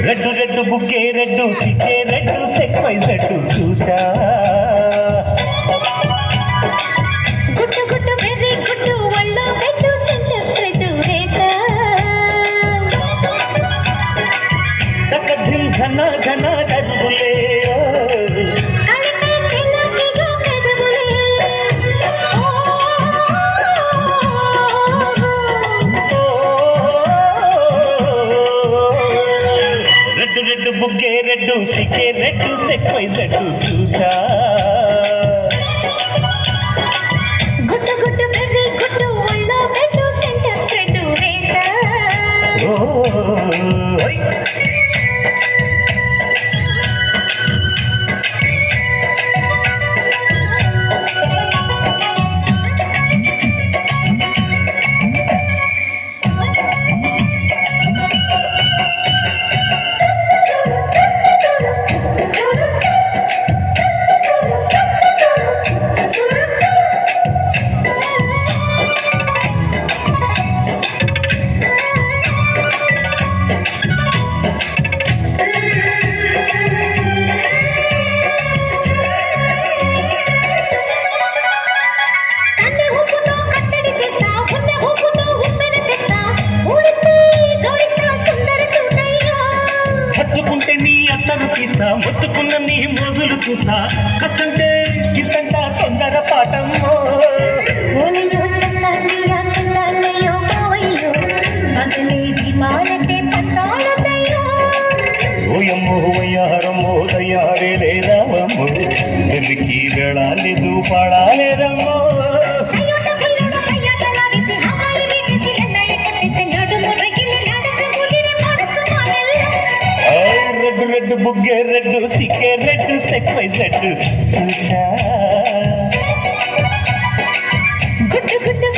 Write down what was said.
red red బుక్కే red సిక్కే red X Y Z చూసా గుట్టు గుట్టు వెర్రి గుట్టు వల్ల పెట్టు సెంటర్ స్ట్రెట్ వేసా తక ధిమ్ ఘన ఘన కదులే రెడ్డు బుగ్గే రెడ్డు సిక్కే రెడ్డు సెక్స్ వై జెడ్డు చూసా గుట్టు గుట్టు వెర్రి గుట్టు వల్ల పెట్టు సెంటర్ స్ట్రెట్ వేసా మొత్తుకున్న నీ మోజులు చూస్తా కసంటే కిసంట తొందర పాటమ్మో ఓయమ్మో వయ్యారమ్మో తయారే లేదావమ్మో వెలికి వెళ్ళాలేదు పాడాలేదమ్మో రెడ్డు బుగ్గే రెడ్డు సిక్కే రెడ్డు సెక్స్ వై జెడ్డు చూసా గుట్టు గుట్టు